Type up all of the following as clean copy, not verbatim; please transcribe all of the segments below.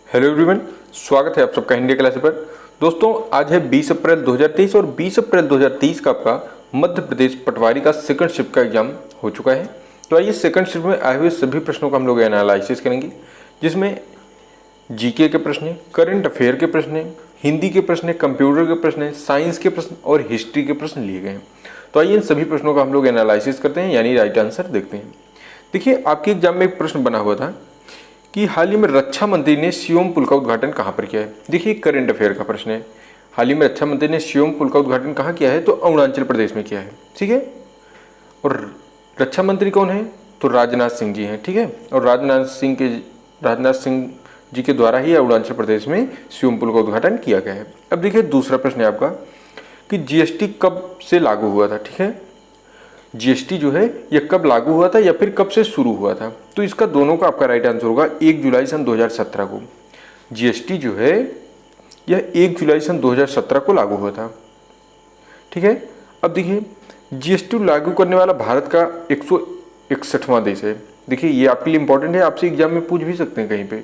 Hello everyone, स्वागत है आप सबका हिंदी क्लास पर। दोस्तों, आज है 20 अप्रैल 2023 और 20 अप्रैल 2023 का आपका मध्य प्रदेश पटवारी का सेकंड शिफ्ट का एग्जाम हो चुका है। तो आइए सेकंड शिफ्ट में आए हुए सभी प्रश्नों का हम लोग एनालिसिस करेंगे, जिसमें जीके के प्रश्न, करंट अफेयर के प्रश्न, हिंदी के प्रश्न, कंप्यूटर के प्रश्न, साइंस के प्रश्न और हिस्ट्री के प्रश्न लिए गए हैं। तो आइए इन सभी प्रश्नों का हम लोग एनालिसिस करते हैं, यानी राइट आंसर देखते हैं। देखिए, आपके एग्जाम में एक प्रश्न बना हुआ था कि हाल ही में रक्षा मंत्री ने शियोम पुल का उद्घाटन कहाँ पर किया है। देखिए, करंट अफेयर का प्रश्न है। हाल ही में रक्षा मंत्री ने शियोम पुल का उद्घाटन कहाँ किया है, तो अरुणाचल प्रदेश में किया है। ठीक है, और रक्षा मंत्री कौन है, तो राजनाथ सिंह जी हैं। ठीक है, और राजनाथ सिंह जी के द्वारा ही अरुणाचल प्रदेश में शियोम पुल का उद्घाटन किया गया है। अब देखिए, दूसरा प्रश्न है आपका कि जीएसटी कब से लागू हुआ था। ठीक है, जीएसटी जो है यह कब लागू हुआ था या फिर कब से शुरू हुआ था, तो इसका दोनों का आपका राइट आंसर होगा 1 जुलाई सन 2017 को। जीएसटी जो है यह 1 जुलाई सन 2017 को लागू हुआ था। ठीक है, अब देखिए, जीएसटी लागू करने वाला भारत का 161वां देश है। देखिए, ये आपके लिए इंपॉर्टेंट है, आपसे एग्जाम में पूछ भी सकते हैं कहीं पे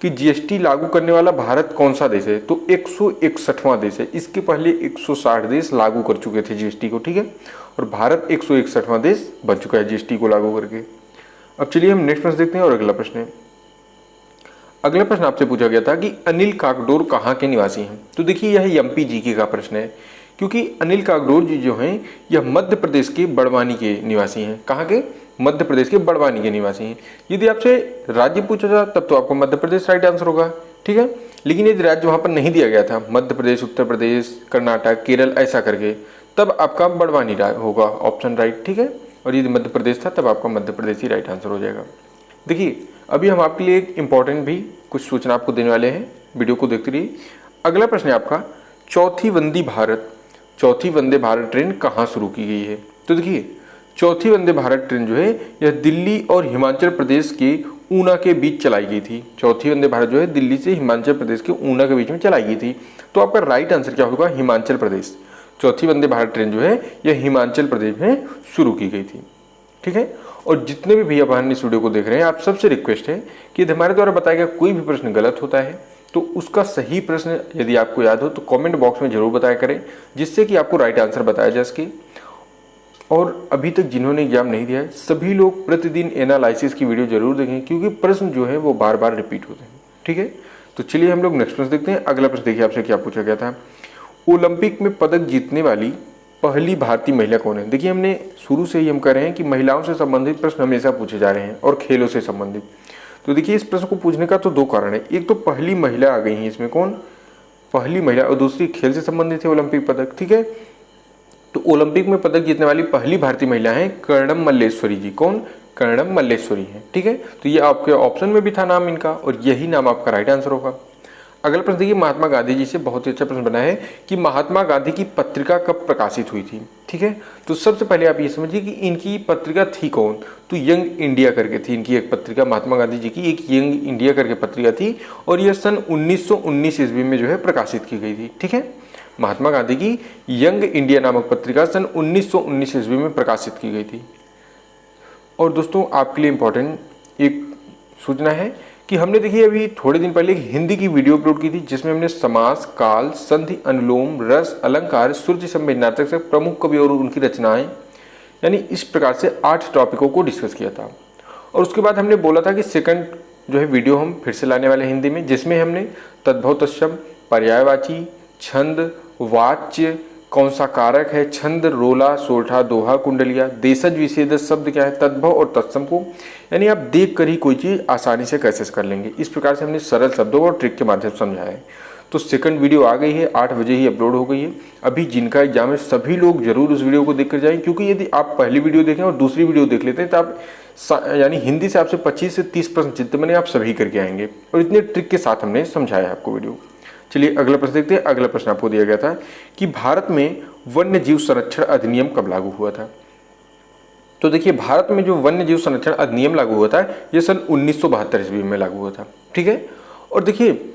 कि जीएसटी लागू करने वाला भारत कौन सा देश है, तो 161वां देश है। इसके पहले 160 देश लागू कर चुके थे जीएसटी को। ठीक है, और भारत 161वां देश बन चुका है जीएसटी को लागू करके। अब चलिए हम नेक्स्ट प्रश्न देखते हैं। और अगला प्रश्न है, अगला प्रश्न आपसे पूछा गया था कि अनिल काकडोर कहाँ के निवासी हैं। तो देखिए, यह एमपी जीके का प्रश्न है, क्योंकि अनिल काकडोर जी जो हैं यह मध्य प्रदेश के बड़वानी के निवासी हैं। कहाँ के, मध्य प्रदेश के बड़वानी के निवासी हैं। यदि आपसे राज्य पूछा जाए तब तो आपको मध्य प्रदेश राइट आंसर होगा। ठीक है, लेकिन यदि राज्य वहाँ पर नहीं दिया गया था, मध्य प्रदेश, उत्तर प्रदेश, कर्नाटक, केरल ऐसा करके, तब आपका बड़वानी होगा ऑप्शन राइट। ठीक है, और यदि मध्य प्रदेश था तब आपका मध्य प्रदेश ही राइट आंसर हो जाएगा। देखिए, अभी हम आपके लिए एक इंपॉर्टेंट भी कुछ सूचना आपको देने वाले हैं, वीडियो को देखते रहिए। अगला प्रश्न है आपका, चौथी वंदे भारत ट्रेन कहाँ शुरू की गई है। तो देखिए, चौथी वंदे भारत ट्रेन जो है यह दिल्ली और हिमाचल प्रदेश के ऊना के बीच चलाई गई थी। चौथी वंदे भारत जो है दिल्ली से हिमाचल प्रदेश के ऊना के बीच में चलाई गई थी। तो आपका राइट आंसर क्या होगा, हिमाचल प्रदेश। चौथी वंदे भारत ट्रेन जो है यह हिमाचल प्रदेश में शुरू की गई थी। ठीक है, और जितने भी भैया बहन इस वीडियो को देख रहे हैं, आप सबसे रिक्वेस्ट है कि यदि हमारे द्वारा बताया गया कोई भी प्रश्न गलत होता है तो उसका सही प्रश्न यदि आपको याद हो तो कमेंट बॉक्स में जरूर बताया करें, जिससे कि आपको राइट आंसर बताया जा सके। और अभी तक जिन्होंने एग्जाम नहीं दिया है, सभी लोग प्रतिदिन एनालिसिस की वीडियो जरूर देखें, क्योंकि प्रश्न जो है वो बार बार रिपीट होते हैं। ठीक है, तो चलिए हम लोग नेक्स्ट प्रश्न देखते हैं। अगला प्रश्न देखिए, आपसे क्या पूछा गया था, ओलंपिक में पदक जीतने वाली पहली भारतीय महिला कौन है। देखिए, हमने शुरू से ही हम कह रहे हैं कि महिलाओं से संबंधित प्रश्न हमेशा पूछे जा रहे हैं और खेलों से संबंधित। तो देखिए, इस प्रश्न को पूछने का तो दो कारण है। एक तो पहली महिला आ गई है इसमें, कौन, पहली महिला, और दूसरी खेल से संबंधित है ओलंपिक पदक। ठीक है, तो ओलंपिक में पदक जीतने वाली पहली भारतीय महिला है कर्णम मल्लेश्वरी जी। कौन, कर्णम मल्लेश्वरी है। ठीक है, तो ये आपके ऑप्शन में भी था नाम इनका, और यही नाम आपका राइट आंसर होगा। अगला प्रश्न देखिए, महात्मा गांधी जी से बहुत ही अच्छा प्रश्न बना है कि महात्मा गांधी की पत्रिका कब प्रकाशित हुई थी। ठीक है, तो सबसे पहले आप ये समझिए कि इनकी पत्रिका थी कौन, तो यंग इंडिया करके थी इनकी एक पत्रिका। महात्मा गांधी जी की एक यंग इंडिया करके पत्रिका थी, और यह सन 1919 ईस्वी में जो है प्रकाशित की गई थी। ठीक है, महात्मा गांधी की यंग इंडिया नामक पत्रिका सन 1919 ईस्वी में प्रकाशित की गई थी। और दोस्तों, आपके लिए इंपॉर्टेंट एक सूचना है कि हमने देखिए अभी थोड़े दिन पहले एक हिंदी की वीडियो अपलोड की थी, जिसमें हमने समास, काल, संधि, अनुलोम, रस, अलंकार, सूर्य संवेद, नाटक से प्रमुख कवि और उनकी रचनाएं, यानी इस प्रकार से 8 टॉपिकों को डिस्कस किया था। और उसके बाद हमने बोला था कि सेकंड जो है वीडियो हम फिर से लाने वाले हिंदी में, जिसमें हमने तद्भव, तत्सम, पर्यायवाची, छंद, वाच्य, कौन सा कारक है, छंद, रोला, सोठा, दोहा, कुंडलिया, देशज, विशेषज शब्द क्या है, तद्भव और तत्सम को यानी आप देख कर ही कोई चीज़ आसानी से कैसे कर लेंगे, इस प्रकार से हमने सरल शब्दों और ट्रिक के माध्यम से समझाया है। तो सेकंड वीडियो आ गई है, 8 बजे ही अपलोड हो गई है। अभी जिनका एग्जाम है सभी लोग जरूर उस वीडियो को देख कर जाएं, क्योंकि यदि आप पहली वीडियो देखें और दूसरी वीडियो देख लेते हैं तो आप यानी हिंदी से आपसे 25 से 30 प्रश्न जितने बने आप सभी करके आएंगे, और इतने ट्रिक के साथ हमने समझाया है आपको वीडियो। चलिए अगला प्रश्न देखते हैं। अगला प्रश्न आपको दिया गया था कि भारत में वन्य जीव संरक्षण अधिनियम कब लागू हुआ था। तो देखिए, भारत में जो वन्य जीव संरक्षण अधिनियम लागू हुआ था यह सन 1972 ईस्वी में लागू हुआ था। ठीक है, और देखिए,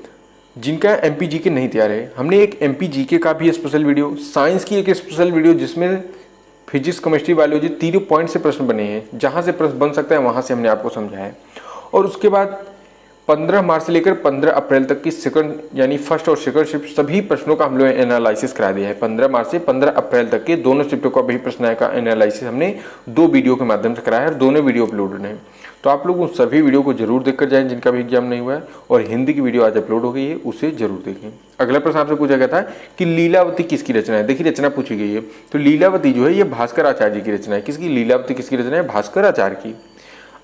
जिनका एमपी जीके नहीं तैयार है, हमने एक एमपी जीके का भी स्पेशल वीडियो, साइंस की एक स्पेशल वीडियो जिसमें फिजिक्स, केमिस्ट्री, बायोलॉजी तीनों पॉइंट से प्रश्न बने हैं, जहाँ से प्रश्न बन सकता है वहाँ से हमने आपको समझाया है। और उसके बाद 15 मार्च से लेकर 15 अप्रैल तक की सेकंड यानी फर्स्ट और सेकंड शिफ्ट सभी प्रश्नों का हम लोग एनालिसिस करा दिया है। 15 मार्च से 15 अप्रैल तक के दोनों शिफ्टों का भी प्रश्न का एनालिसिस हमने 2 वीडियो के माध्यम से कराया है और दोनों वीडियो अपलोडेड हैं। तो आप लोग उन सभी वीडियो को जरूर देखकर जाएं जिनका भी एग्जाम नहीं हुआ है, और हिंदी की वीडियो आज अपलोड हो गई है, उसे जरूर देखें। अगला प्रश्न आपसे पूछा गया था कि लीलावती किसकी रचना है। देखिए रचना पूछी गई है, तो लीलावती जो है ये भास्कर आचार्य जी की रचना है। किसकी? लीलावती किसकी रचना है? भास्कर आचार्य की।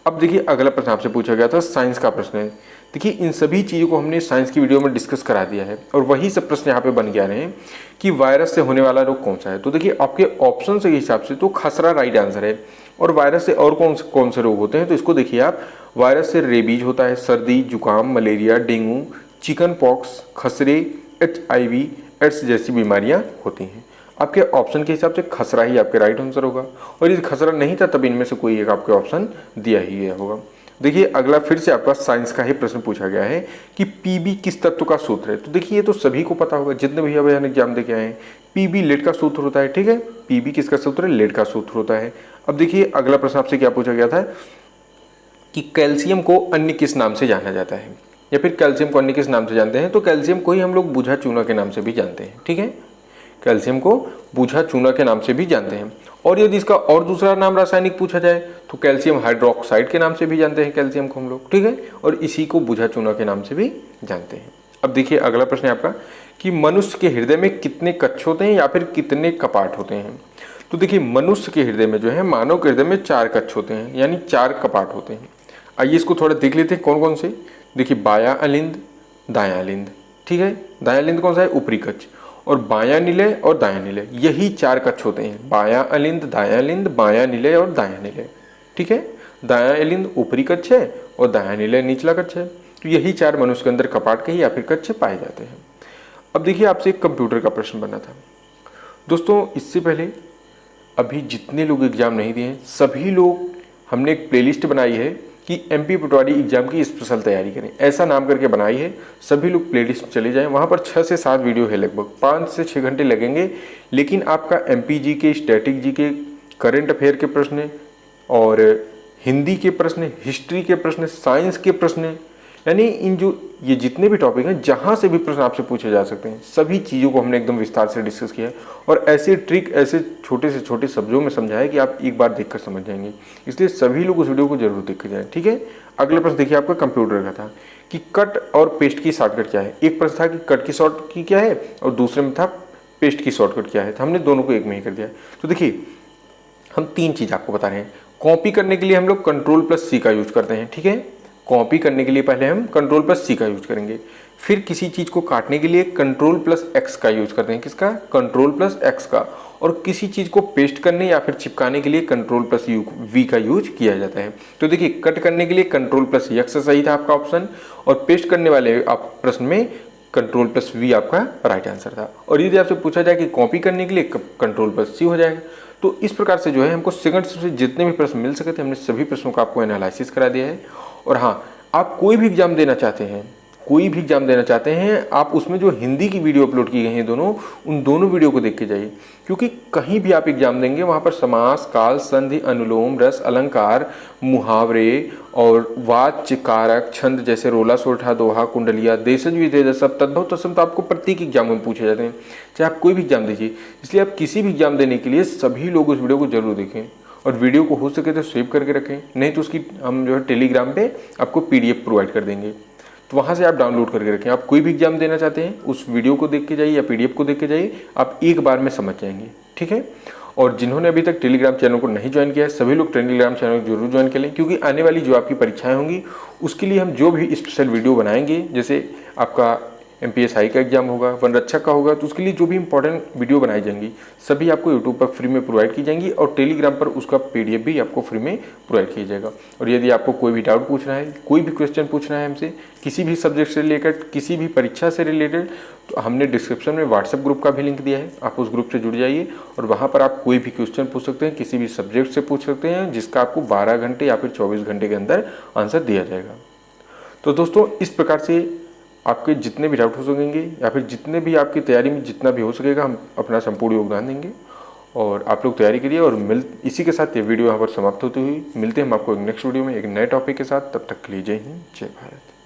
अब देखिए अगला प्रश्न आपसे पूछा गया था साइंस का प्रश्न है। देखिए इन सभी चीज़ों को हमने साइंस की वीडियो में डिस्कस करा दिया है और वही सब प्रश्न यहाँ पे बन गया रहे कि वायरस से होने वाला रोग कौन सा है। तो देखिए आपके ऑप्शन के हिसाब से तो खसरा राइट आंसर है। और वायरस से और कौन से रोग होते हैं, तो इसको देखिए आप, वायरस से रेबीज होता है, सर्दी, जुकाम, मलेरिया, डेंगू, चिकन पॉक्स, खसरे, HIV, एड्स जैसी बीमारियाँ होती हैं। आपके ऑप्शन के हिसाब से खसरा ही आपके राइट आंसर होगा, और यदि खसरा नहीं था तब इनमें से कोई एक आपके ऑप्शन दिया ही गया होगा। देखिए अगला फिर से आपका साइंस का ही प्रश्न पूछा गया है कि PB किस तत्व का सूत्र है। तो देखिए ये तो सभी को पता होगा, जितने भी अभी एग्जाम दे के आए हैं। PB लेड का सूत्र होता है, ठीक है। PB किसका सूत्र है? लेड का सूत्र होता है। अब देखिए अगला प्रश्न आपसे क्या पूछा गया था कि कैल्शियम को अन्य किस नाम से जाना जाता है, या फिर कैल्शियम को अन्य किस नाम से जानते हैं। तो कैल्शियम को ही हम लोग बूझा चूना के नाम से भी जानते हैं, ठीक है। कैल्शियम को बूझा चूना के नाम से भी जानते हैं। और यदि इसका और दूसरा नाम रासायनिक पूछा जाए तो कैल्शियम हाइड्रोक्साइड के नाम से भी जानते हैं कैल्शियम को हम लोग, ठीक है। और इसी को बूझा चूना के नाम से भी जानते हैं। अब देखिए अगला प्रश्न है आपका कि मनुष्य के हृदय में कितने कक्ष होते हैं या फिर कितने कपाट होते हैं। तो देखिए मनुष्य के हृदय में जो है, मानव के हृदय में 4 कक्ष होते हैं, यानी 4 कपाट होते हैं। आइए इसको थोड़ा देख लेते हैं कौन कौन से। देखिए बायां अलिंद, दायां अलिंद, ठीक है। दायां अलिंद कौन सा है? ऊपरी कक्ष। और बायां निलय और दायां निलय, यही 4 कक्ष होते हैं। बायां अलिंद, दायां अलिंद, बायां निलय और दायां निलय, ठीक है। दायां अलिंद ऊपरी कक्ष है और दायां निलय निचला कक्ष है। तो यही 4 मनुष्य के अंदर कपाट के ही या फिर कक्ष पाए जाते हैं। अब देखिए आपसे एक कंप्यूटर का प्रश्न बना था दोस्तों। इससे पहले अभी जितने लोग एग्जाम नहीं दिए हैं सभी लोग, हमने एक प्लेलिस्ट बनाई है कि MP पटवारी एग्जाम की स्पेशल तैयारी करें, ऐसा नाम करके बनाई है। सभी लोग प्लेलिस्ट में चले जाएं, वहाँ पर 6 से 7 वीडियो है, लगभग 5 से 6 घंटे लगेंगे। लेकिन आपका MP जी के, स्टैटिक जी के, करंट अफेयर के प्रश्न और हिंदी के प्रश्न, हिस्ट्री के प्रश्न, साइंस के प्रश्न, यानी इन जो ये जितने भी टॉपिक हैं जहाँ से भी प्रश्न आपसे पूछे जा सकते हैं, सभी चीज़ों को हमने एकदम विस्तार से डिस्कस किया है। और ऐसे ट्रिक, ऐसे छोटे से छोटे शब्दों में समझाया कि आप एक बार देखकर समझ जाएंगे। इसलिए सभी लोग उस वीडियो को जरूर देख कर जाएं, ठीक है। अगला प्रश्न देखिए आपका कंप्यूटर का था कि कट और पेस्ट की शॉर्टकट क्या है। एक प्रश्न था कि कट की शॉर्टकट क्या है और दूसरे में था पेस्ट की शॉर्टकट क्या है। तो हमने दोनों को एक में ही कर दिया। तो देखिए हम 3 चीज़ आपको बता रहे हैं। कॉपी करने के लिए हम लोग Ctrl+C का यूज करते हैं, ठीक है। कॉपी करने के लिए पहले हम Ctrl+C का यूज करेंगे। फिर किसी चीज़ को काटने के लिए Ctrl+X का यूज करते हैं। किसका? Ctrl+X का। और किसी चीज़ को पेस्ट करने या फिर चिपकाने के लिए Ctrl+V का यूज किया जाता है। तो देखिए कट करने के लिए Ctrl+X सही था आपका ऑप्शन, और पेस्ट करने वाले आप प्रश्न में Ctrl+V आपका राइट आंसर था। और यदि आपसे पूछा जाए कि कॉपी करने के लिए Ctrl+C हो जाएगा। तो इस प्रकार से जो है हमको सेकंड से जितने भी प्रश्न मिल सके थे हमने सभी प्रश्नों का आपको एनालिसिस करा दिया है। और हाँ, आप कोई भी एग्जाम देना चाहते हैं, कोई भी एग्जाम देना चाहते हैं, आप उसमें जो हिंदी की वीडियो अपलोड की गई हैं दोनों, उन दोनों वीडियो को देख के जाइए। क्योंकि कहीं भी आप एग्जाम देंगे वहाँ पर समास, काल, संधि, अनुलोम, रस, अलंकार, मुहावरे और वाच्य, कारक, छंद जैसे रोला, सोठा, दोहा, कुंडलिया, देशज, विदेश, सब तद्भव तत्सम तो आपको प्रत्येक एग्जाम में पूछे जाते हैं, चाहे आप कोई भी एग्जाम दीजिए। इसलिए आप किसी भी एग्जाम देने के लिए सभी लोग उस वीडियो को जरूर देखें, और वीडियो को हो सके तो सेव करके रखें। नहीं तो उसकी हम जो है टेलीग्राम पे आपको PDF प्रोवाइड कर देंगे, तो वहाँ से आप डाउनलोड करके रखें। आप कोई भी एग्जाम देना चाहते हैं उस वीडियो को देख के जाइए या PDF को देख के जाइए, आप एक बार में समझ जाएंगे, ठीक है। और जिन्होंने अभी तक टेलीग्राम चैनल को नहीं ज्वाइन किया है सभी लोग टेलीग्राम चैनल को जरूर ज्वाइन कर लें, क्योंकि आने वाली जो आपकी परीक्षाएं होंगी उसके लिए हम जो भी स्पेशल वीडियो बनाएंगे, जैसे आपका MPSI का एग्जाम होगा, वन रक्षक का होगा, तो उसके लिए जो भी इंपॉर्टेंट वीडियो बनाई जाएंगी सभी आपको यूट्यूब पर फ्री में प्रोवाइड की जाएंगी, और टेलीग्राम पर उसका PDF भी आपको फ्री में प्रोवाइड किया जाएगा। और यदि आपको कोई भी डाउट पूछना है, कोई भी क्वेश्चन पूछना है हमसे, किसी भी सब्जेक्ट से रिलेटेड, किसी भी परीक्षा से रिलेटेड, तो हमने डिस्क्रिप्शन में व्हाट्सएप ग्रुप का भी लिंक दिया है, आप उस ग्रुप से जुड़ जाइए और वहाँ पर आप कोई भी क्वेश्चन पूछ सकते हैं, किसी भी सब्जेक्ट से पूछ सकते हैं, जिसका आपको 12 घंटे या फिर 24 घंटे के अंदर आंसर दिया जाएगा। तो दोस्तों इस प्रकार से आपके जितने भी डाउट हो सकेंगे या फिर जितने भी आपकी तैयारी में जितना भी हो सकेगा हम अपना संपूर्ण योगदान देंगे, और आप लोग तैयारी करिए। और इसी के साथ ये वीडियो यहाँ पर समाप्त होती हुई मिलते हैं हम आपको एक नेक्स्ट वीडियो में एक नए टॉपिक के साथ। तब तक के लिए जय हिंद, जय भारत।